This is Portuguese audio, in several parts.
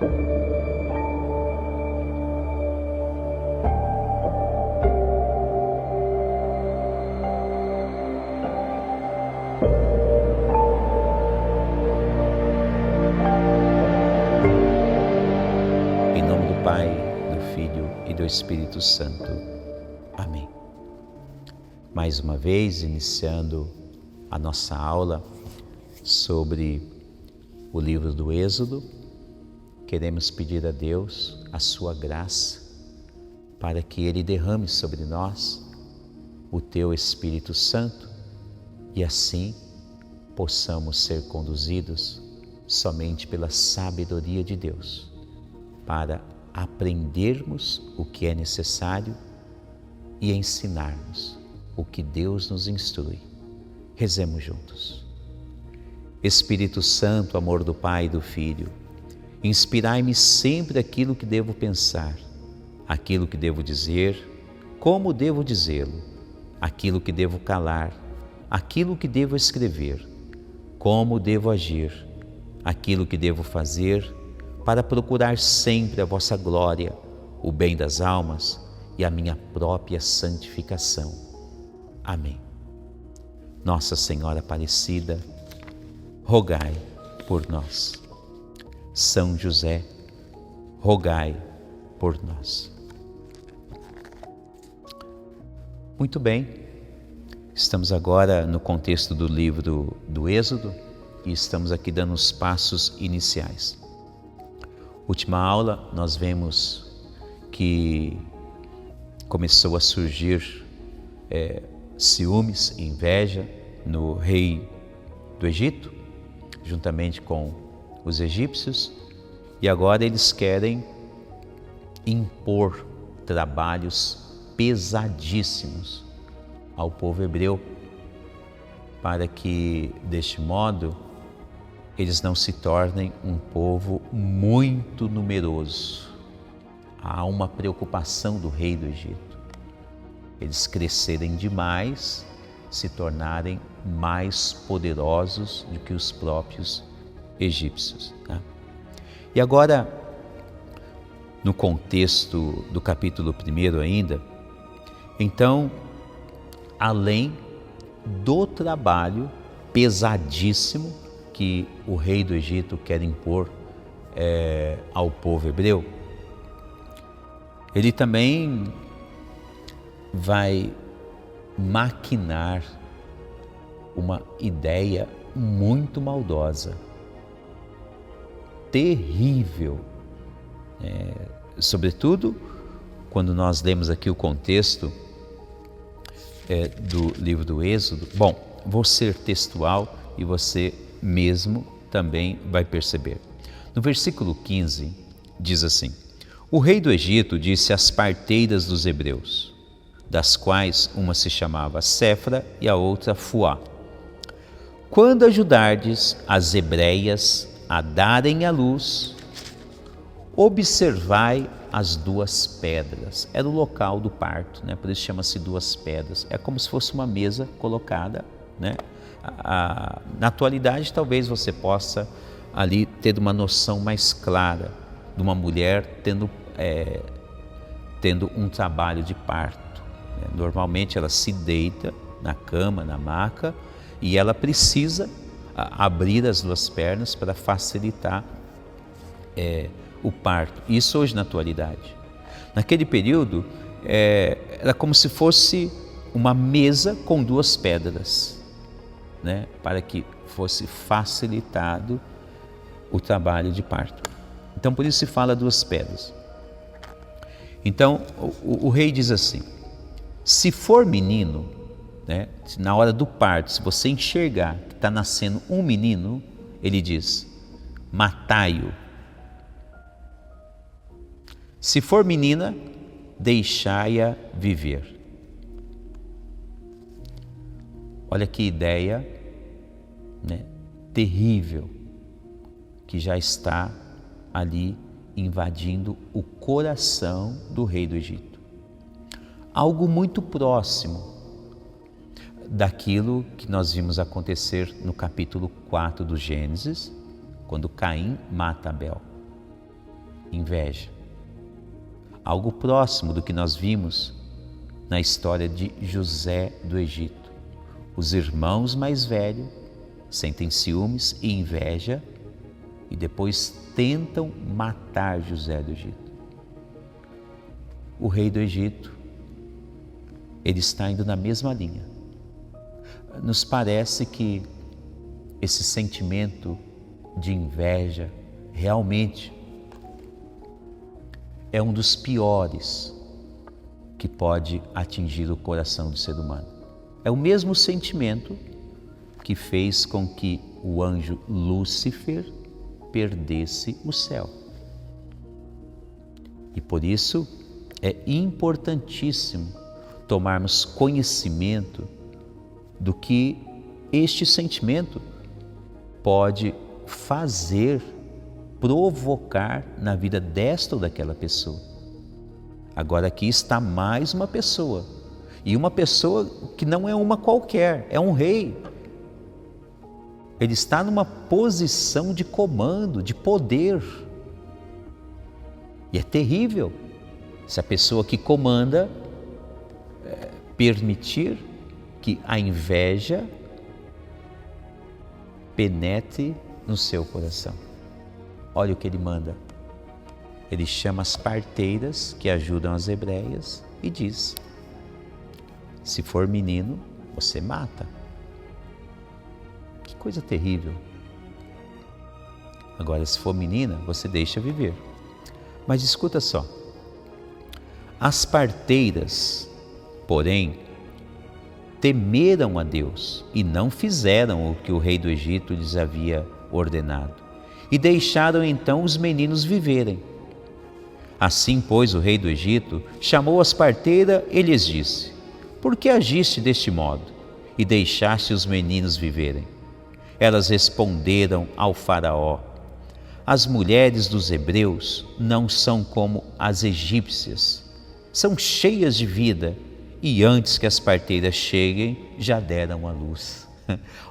Em nome do Pai, do Filho e do Espírito Santo. Amém. Mais uma vez, iniciando a nossa aula sobre o livro do Êxodo, queremos pedir a Deus a sua graça para que Ele derrame sobre nós o Teu Espírito Santo e assim possamos ser conduzidos somente pela sabedoria de Deus para aprendermos o que é necessário e ensinarmos o que Deus nos instrui. Rezemos juntos. Espírito Santo, amor do Pai e do Filho, inspirai-me sempre aquilo que devo pensar, aquilo que devo dizer, como devo dizê-lo, aquilo que devo calar, aquilo que devo escrever, como devo agir, aquilo que devo fazer, para procurar sempre a vossa glória, o bem das almas e a minha própria santificação. Amém. Nossa Senhora Aparecida, rogai por nós. São José, rogai por nós. Muito bem, estamos agora no contexto do livro do Êxodo e estamos aqui dando os passos iniciais. Última aula, nós vemos que começou a surgir ciúmes e inveja no rei do Egito, juntamente com os egípcios, e agora eles querem impor trabalhos pesadíssimos ao povo hebreu, para que, deste modo, eles não se tornem um povo muito numeroso. Há uma preocupação do rei do Egito. Eles crescerem demais, se tornarem mais poderosos do que os próprios egípcios. Tá? E agora, no contexto do capítulo 1 ainda, então, além do trabalho pesadíssimo que o rei do Egito quer impor ao povo hebreu, ele também vai maquinar uma ideia muito maldosa, terrível, sobretudo quando nós lemos aqui o contexto do livro do Êxodo. Bom, vou ser textual e você mesmo também vai perceber. No versículo 15 diz assim: o rei do Egito disse às parteiras dos hebreus, das quais uma se chamava Séfora e a outra Fuá: quando ajudardes as hebreias a darem à luz, observai as duas pedras. Era o local do parto, né? Por isso chama-se duas pedras. É como se fosse uma mesa colocada, né? Na atualidade, talvez você possa ali ter uma noção mais clara de uma mulher tendo um trabalho de parto. Normalmente ela se deita na cama, na maca, e ela precisa abrir as duas pernas para facilitar o parto. Isso hoje na atualidade. Naquele período, era como se fosse uma mesa com duas pedras, né, para que fosse facilitado o trabalho de parto. Então, por isso se fala duas pedras. Então, o rei diz assim: se for menino, né, na hora do parto, se você enxergar que está nascendo um menino, ele diz: matai-o. Se for menina, deixai-a viver. Olha que ideia, né, terrível, que já está ali invadindo o coração do rei do Egito. Algo muito próximo daquilo que nós vimos acontecer no capítulo 4 do Gênesis, quando Caim mata Abel. inveja. Algo próximo do que nós vimos na história de José do Egito. Os irmãos mais velhos sentem ciúmes e inveja e depois tentam matar José do Egito. O rei do Egito, ele está indo na mesma linha. Nos parece que esse sentimento de inveja realmente é um dos piores que pode atingir o coração do ser humano. É o mesmo sentimento que fez com que o anjo Lúcifer perdesse o céu. E por isso é importantíssimo tomarmos conhecimento do que este sentimento pode fazer, provocar na vida desta ou daquela pessoa. Agora aqui está mais uma pessoa, e uma pessoa que não é uma qualquer, é um rei. Ele está numa posição de comando, de poder. E é terrível se a pessoa que comanda permitir que a inveja penetre no seu coração. Olha o que ele manda. Ele chama as parteiras que ajudam as hebreias e diz: se for menino, você mata. Que coisa terrível. Agora, se for menina, você deixa viver. Mas escuta só. As parteiras, porém, temeram a Deus e não fizeram o que o rei do Egito lhes havia ordenado, e deixaram então os meninos viverem. Assim, pois, o rei do Egito chamou as parteiras e lhes disse: por que agiste deste modo e deixaste os meninos viverem? Elas responderam ao faraó: as mulheres dos hebreus não são como as egípcias, são cheias de vida, e antes que as parteiras cheguem, já deram à luz.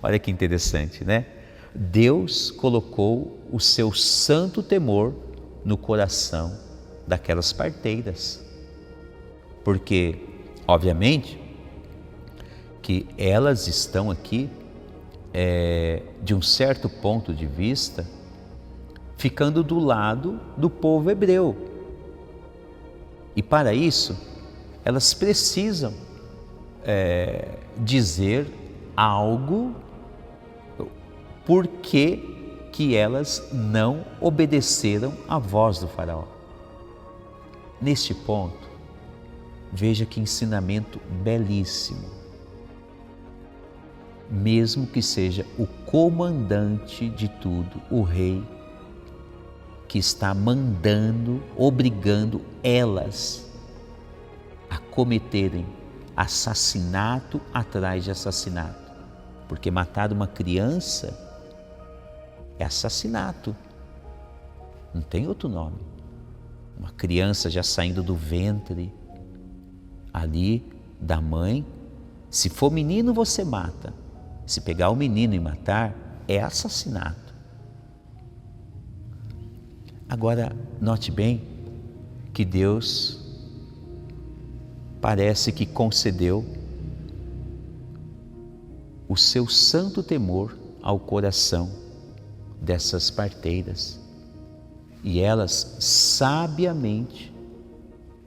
Olha que interessante, né? Deus colocou o seu santo temor no coração daquelas parteiras. Porque, obviamente, que elas estão aqui, de um certo ponto de vista, ficando do lado do povo hebreu. E para isso, elas precisam dizer algo porque que elas não obedeceram à voz do faraó. Neste ponto, veja que ensinamento belíssimo. Mesmo que seja o comandante de tudo, o rei, que está mandando, obrigando elas a cometerem assassinato atrás de assassinato. Porque matar uma criança é assassinato, não tem outro nome. Uma criança já saindo do ventre ali da mãe, se for menino você mata, se pegar o menino e matar é assassinato. Agora, note bem que Deus parece que concedeu o seu santo temor ao coração dessas parteiras. E elas, sabiamente,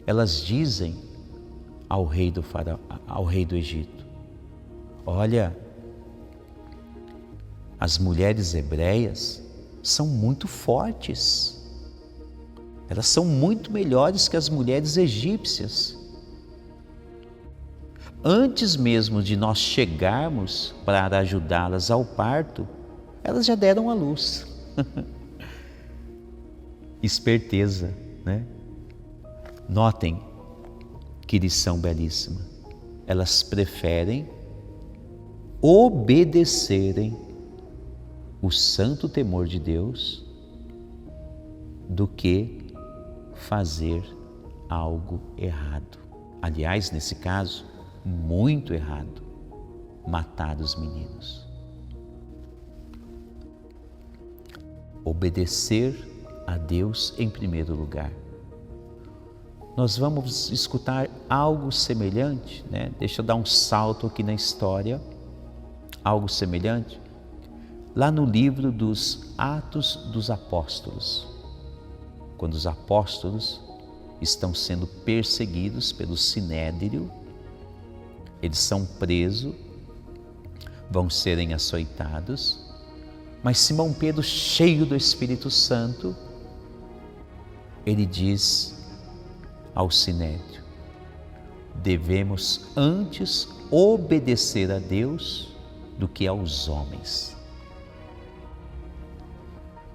elas dizem ao rei do faraó, ao rei do Egito: olha, as mulheres hebreias são muito fortes. Elas são muito melhores que as mulheres egípcias. Antes mesmo de nós chegarmos para ajudá-las ao parto, elas já deram à luz. Esperteza, né? Notem que lição belíssima. Elas preferem obedecerem o santo temor de Deus do que fazer algo errado. Aliás, nesse caso, muito errado, matar os meninos. Obedecer a Deus em primeiro lugar. Nós vamos escutar algo semelhante, né? Deixa eu dar um salto aqui na história, algo semelhante, lá no livro dos Atos dos Apóstolos, quando os apóstolos estão sendo perseguidos pelo Sinédrio, eles são presos, vão serem açoitados, mas Simão Pedro, cheio do Espírito Santo, ele diz ao Sinédrio: devemos antes obedecer a Deus do que aos homens.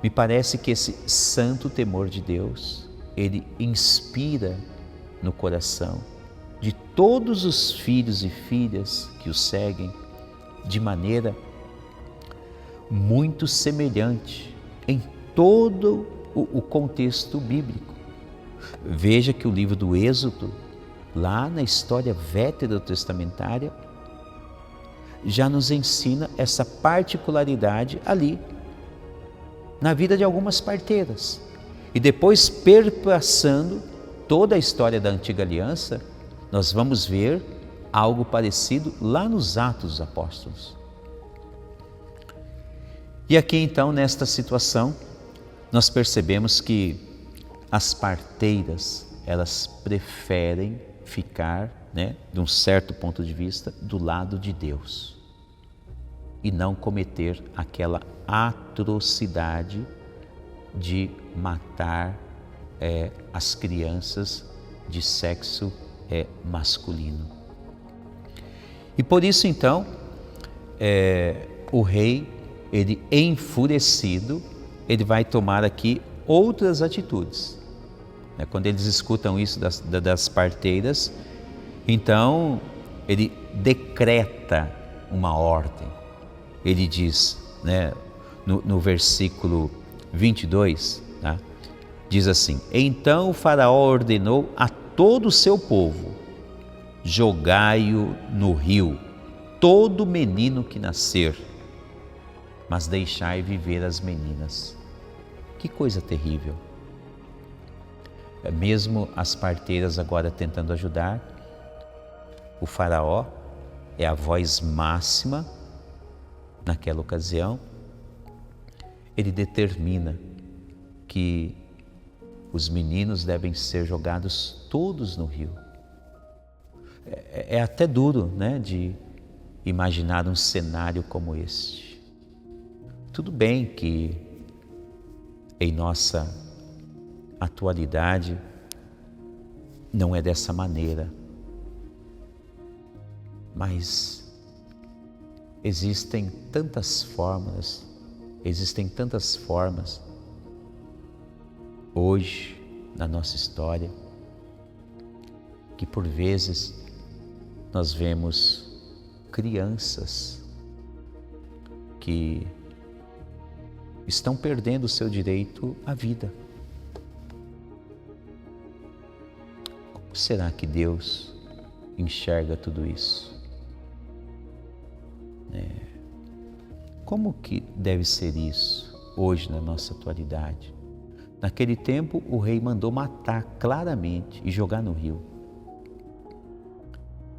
Me parece que esse santo temor de Deus, ele inspira no coração de todos os filhos e filhas que o seguem de maneira muito semelhante em todo o contexto bíblico. Veja que o livro do Êxodo, lá na história veterotestamentária, já nos ensina essa particularidade ali, na vida de algumas parteiras. E depois, perpassando toda a história da Antiga Aliança, nós vamos ver algo parecido lá nos Atos dos Apóstolos. E aqui então, nesta situação, nós percebemos que as parteiras, elas preferem ficar, de um certo ponto de vista, do lado de Deus e não cometer aquela atrocidade de matar as crianças de sexo masculino. E por isso então, o rei, ele enfurecido, ele vai tomar aqui outras atitudes. Quando eles escutam isso das parteiras, então ele decreta uma ordem. Ele diz, no versículo 22, tá? Diz assim: então o faraó ordenou a todo o seu povo: jogai-o no rio, todo menino que nascer, mas deixai viver as meninas. Que coisa terrível! Mesmo as parteiras agora tentando ajudar, o faraó é a voz máxima naquela ocasião. Ele determina que os meninos devem ser jogados todos no rio. É até duro, de imaginar um cenário como este. Tudo bem que em nossa atualidade não é dessa maneira, mas existem tantas formas hoje na nossa história, que por vezes nós vemos crianças que estão perdendo o seu direito à vida. Como será que Deus enxerga tudo isso? Como que deve ser isso hoje na nossa atualidade? Naquele tempo, o rei mandou matar claramente e jogar no rio.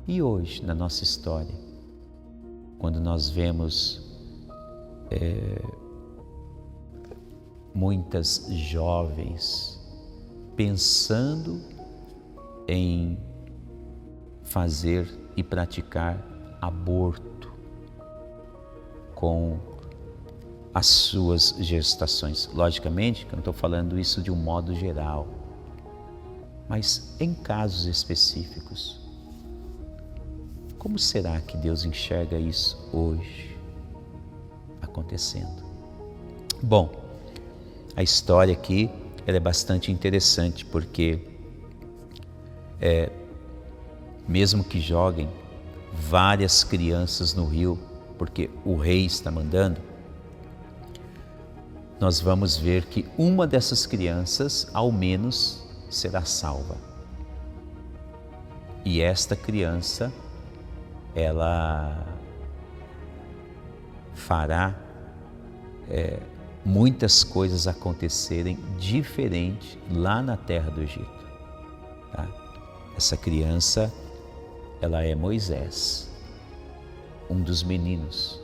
E hoje, na nossa história, quando nós vemos muitas jovens pensando em fazer e praticar aborto com as suas gestações. Logicamente que eu não estou falando isso de um modo geral, mas em casos específicos. Como será que Deus enxerga isso hoje acontecendo? Bom, a história aqui ela é bastante interessante, porque mesmo que joguem várias crianças no rio, porque o rei está mandando, nós vamos ver que uma dessas crianças, ao menos, será salva. E esta criança, ela fará muitas coisas acontecerem diferente lá na terra do Egito. Tá? Essa criança, ela é Moisés, um dos meninos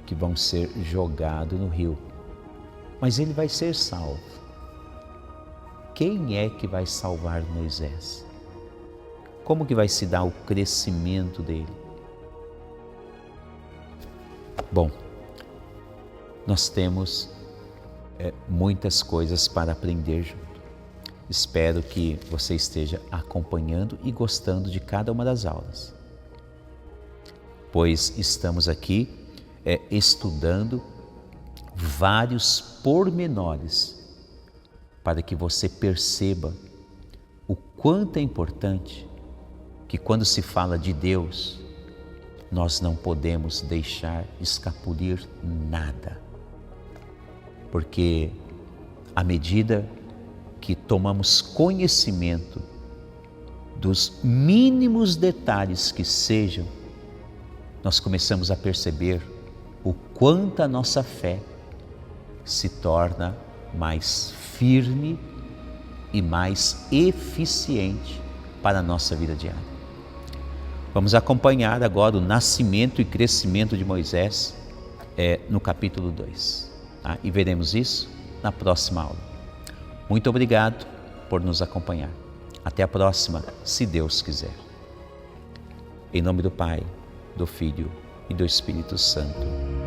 que vão ser jogados no rio. Mas ele vai ser salvo. Quem é que vai salvar Moisés? Como que vai se dar o crescimento dele? Bom, nós temos muitas coisas para aprender junto. Espero que você esteja acompanhando e gostando de cada uma das aulas, pois estamos aqui estudando vários pormenores para que você perceba o quanto é importante que quando se fala de Deus, nós não podemos deixar escapulir nada. Porque à medida que tomamos conhecimento dos mínimos detalhes que sejam, nós começamos a perceber o quanto a nossa fé se torna mais firme e mais eficiente para a nossa vida diária. Vamos acompanhar agora o nascimento e crescimento de Moisés no capítulo 2. Tá? E veremos isso na próxima aula. Muito obrigado por nos acompanhar. Até a próxima, se Deus quiser. Em nome do Pai, do Filho e do Espírito Santo.